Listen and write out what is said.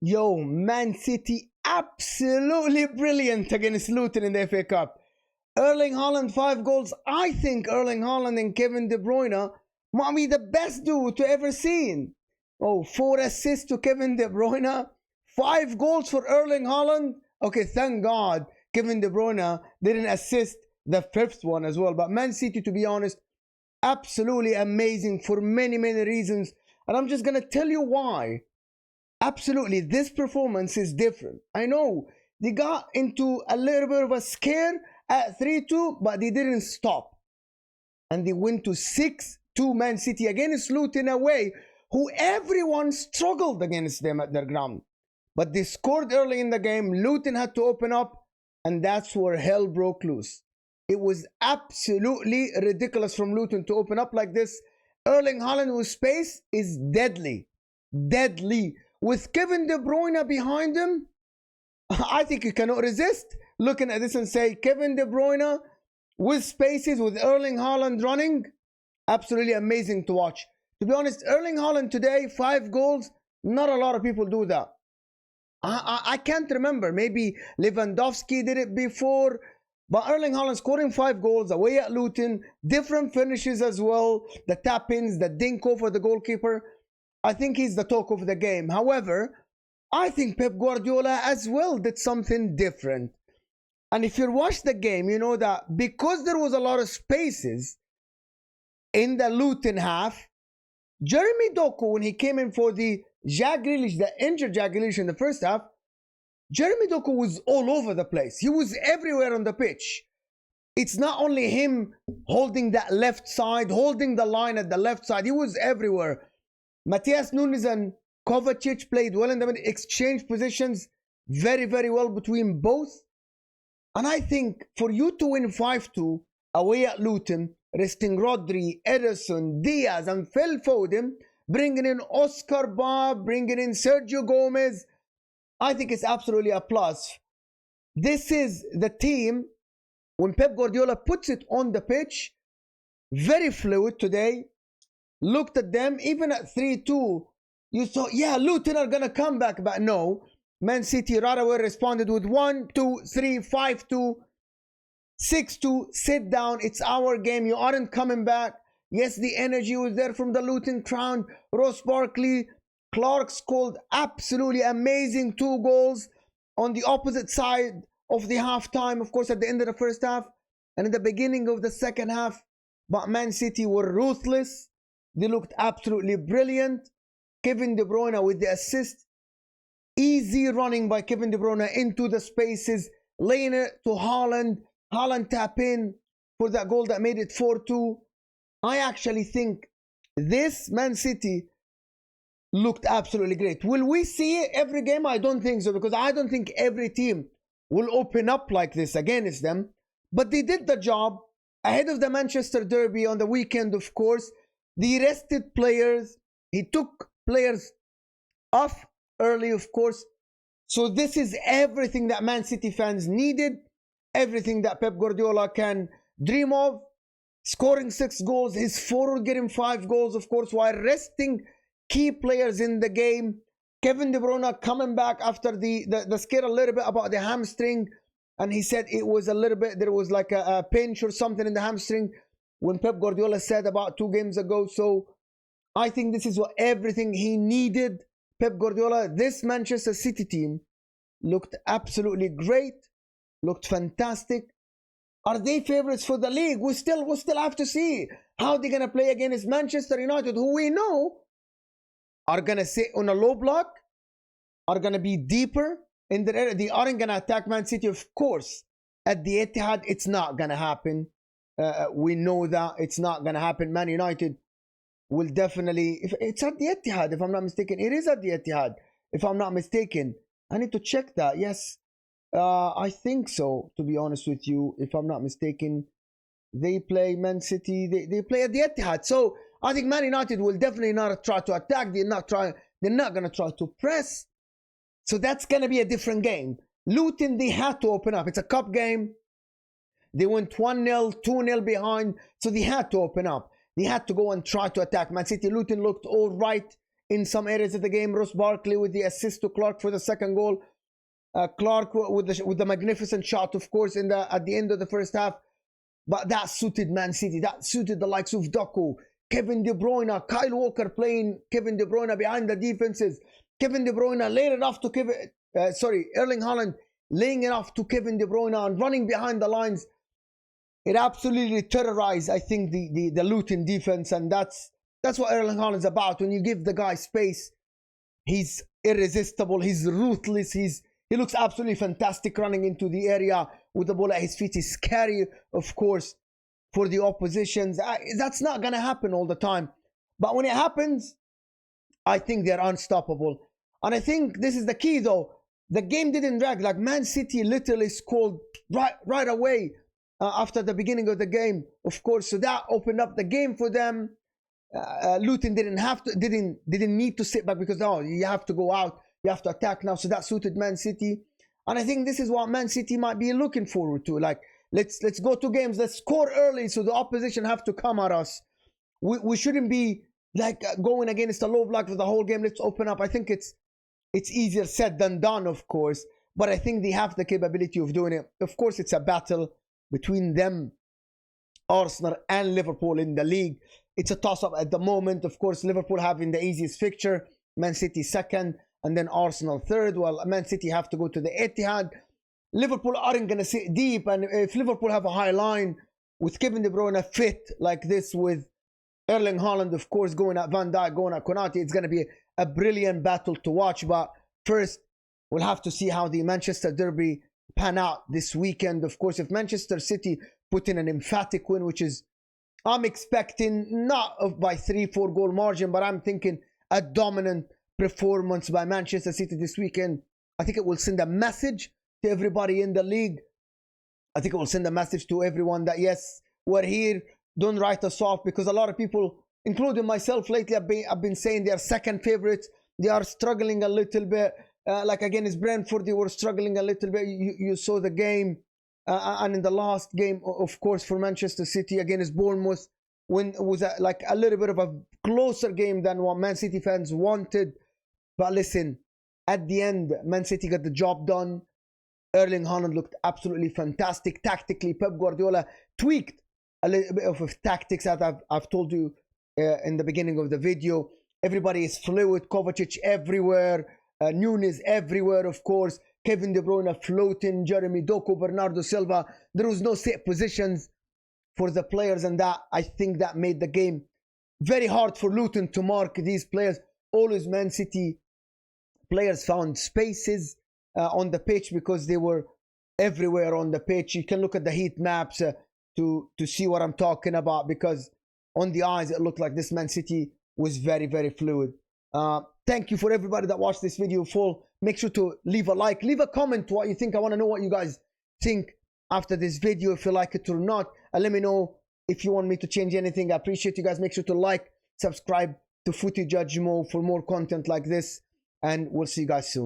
Yo, Man City absolutely brilliant against Luton in the FA Cup. Erling Haaland, 5 goals. I think Erling Haaland and Kevin De Bruyne might be the best duo to ever seen. Oh, 4 assists to Kevin De Bruyne. 5 goals for Erling Haaland. Okay, thank God Kevin De Bruyne didn't assist the 5th one as well. But Man City, to be honest, absolutely amazing for many, many reasons. And I'm just going to tell you why. Absolutely, this performance is different. I know they got into a little bit of a scare at 3-2, but they didn't stop. And they went to 6-2 Man City against Luton away, who everyone struggled against them at their ground. But they scored early in the game. Luton had to open up, and that's where hell broke loose. It was absolutely ridiculous from Luton to open up like this. Erling Haaland with space is deadly. Deadly. With Kevin De Bruyne behind him, I think you cannot resist looking at this and say Kevin De Bruyne with spaces, with Erling Haaland running. Absolutely amazing to watch. To be honest, Erling Haaland today, 5 goals. Not a lot of people do that. I can't remember. Maybe Lewandowski did it before. But Erling Haaland scoring 5 goals away at Luton. Different finishes as well. The tap-ins, the dinko for the goalkeeper. I think he's the talk of the game. However, I think Pep Guardiola as well did something different. And if you watch the game, you know that because there was a lot of spaces in the Luton half, Jeremy Doku, when he came in for the Jack Grealish, the injured Jack Grealish in the first half, Jeremy Doku was all over the place. He was everywhere on the pitch. It's not only him holding that left side, holding the line at the left side. He was everywhere. Matthias Nunes and Kovacic played well in the middle, exchanged positions very, very well between both. And I think for you to win 5-2 away at Luton, resting Rodri, Ederson, Diaz, and Phil Foden, bringing in Oscar Bob, bringing in Sergio Gomez, I think it's absolutely a plus. This is the team, when Pep Guardiola puts it on the pitch, very fluid today. Looked at them, even at 3-2, you thought, yeah, Luton are going to come back. But no, Man City right away responded with 1-2, 3, 5-2, 6-2, sit down, it's our game, you aren't coming back. Yes, the energy was there from the Luton crowd. Ross Barkley, Clark scored absolutely amazing 2 goals on the opposite side of the halftime, of course, at the end of the first half and in the beginning of the second half. But Man City were ruthless. They looked absolutely brilliant. Kevin De Bruyne with the assist. Easy running by Kevin De Bruyne into the spaces, laying it to Haaland. Haaland tap in for that goal that made it 4-2. I actually think this Man City looked absolutely great. Will we see it every game? I don't think so, because I don't think every team will open up like this against them. But they did the job ahead of the Manchester Derby on the weekend, of course. They rested players. He took players off early, of course. So this is everything that Man City fans needed. Everything that Pep Guardiola can dream of. Scoring 6 goals. His forward getting 5 goals, of course, while resting key players in the game. Kevin De Bruyne coming back after the scare a little bit about the hamstring. And he said it was a little bit, there was like a pinch or something in the hamstring, when Pep Guardiola said about 2 games ago. So I think this is what everything he needed. Pep Guardiola, this Manchester City team looked absolutely great, looked fantastic. Are they favorites for the league? We still have to see how they're going to play against Manchester United, who we know are going to sit on a low block, are going to be deeper in the area. They aren't going to attack Man City, of course. At the Etihad, it's not going to happen. We know that it's not going to happen. Man United will definitely, if it's at the Etihad, if I'm not mistaken. It is at the Etihad, if I'm not mistaken. I need to check that. Yes, I think so, to be honest with you. If I'm not mistaken, they play Man City. They play at the Etihad. So I think Man United will definitely not try to attack. They're not going to try to press. So that's going to be a different game. Luton, they had to open up. It's a cup game. They went 1-0, 2-0 behind, so they had to open up. They had to go and try to attack. Man City, Luton looked all right in some areas of the game. Ross Barkley with the assist to Clark for the second goal. Clark with the magnificent shot, of course, at the end of the first half. But that suited Man City. That suited the likes of Doku, Kevin De Bruyne, Kyle Walker playing Kevin De Bruyne behind the defenses. Kevin De Bruyne laid it off to Erling Haaland laying it off to Kevin De Bruyne and running behind the lines. It absolutely terrorized, I think, the Luton defense, and that's what Erling Haaland's about. When you give the guy space, he's irresistible, he's ruthless, he looks absolutely fantastic running into the area with the ball at his feet. He's scary, of course, for the oppositions. That's not going to happen all the time. But when it happens, I think they're unstoppable. And I think this is the key, though. The game didn't drag. Like, Man City literally scored right away after the beginning of the game, of course. So that opened up the game for them. Luton didn't need to sit back because, no, you have to go out. You have to attack now. So that suited Man City. And I think this is what Man City might be looking forward to. Like, let's go to games. Let's score early so the opposition have to come at us. We shouldn't be like going against a low block for the whole game. Let's open up. I think it's easier said than done, of course. But I think they have the capability of doing it. Of course, it's a battle between them, Arsenal and Liverpool in the league. It's a toss-up at the moment. Of course, Liverpool having the easiest fixture. Man City second. And then Arsenal third. Well, Man City have to go to the Etihad. Liverpool aren't going to sit deep. And if Liverpool have a high line with Kevin De Bruyne fit like this, with Erling Haaland, of course, going at Van Dijk, going at Konate, it's going to be a brilliant battle to watch. But first, we'll have to see how the Manchester Derby pan out this weekend. Of course, if Manchester City put in an emphatic win, which is, I'm expecting not by 3-4 goal margin, but I'm thinking a dominant performance by Manchester City this weekend. I think it will send a message to everybody in the league. I think it will send a message to everyone that, yes, we're here. Don't write us off, because a lot of people, including myself lately, I've been saying they are second favorites. They are struggling a little bit. Like against Brentford, they were struggling a little bit. You saw the game. And in the last game, of course, for Manchester City against Bournemouth, when it was like a little bit of a closer game than what Man City fans wanted. But listen, at the end, Man City got the job done. Erling Haaland looked absolutely fantastic. Tactically, Pep Guardiola tweaked a little bit of tactics that I've told you in the beginning of the video. Everybody is fluid. Kovacic everywhere. Nunes everywhere, of course. Kevin De Bruyne floating. Jeremy Doku, Bernardo Silva. There was no set positions for the players, and that, I think, that made the game very hard for Luton to mark these players. Always Man City players found spaces on the pitch because they were everywhere on the pitch. You can look at the heat maps to see what I'm talking about, because on the eyes it looked like this Man City was very, very fluid. Thank you for everybody that watched this video full. Make sure to leave a like, leave a comment what you think. I want to know what you guys think after this video, if you like it or not, and let me know if you want me to change anything. I appreciate you guys. Make sure to like, subscribe to Footy Judge Mo for more content like this, and we'll see you guys soon.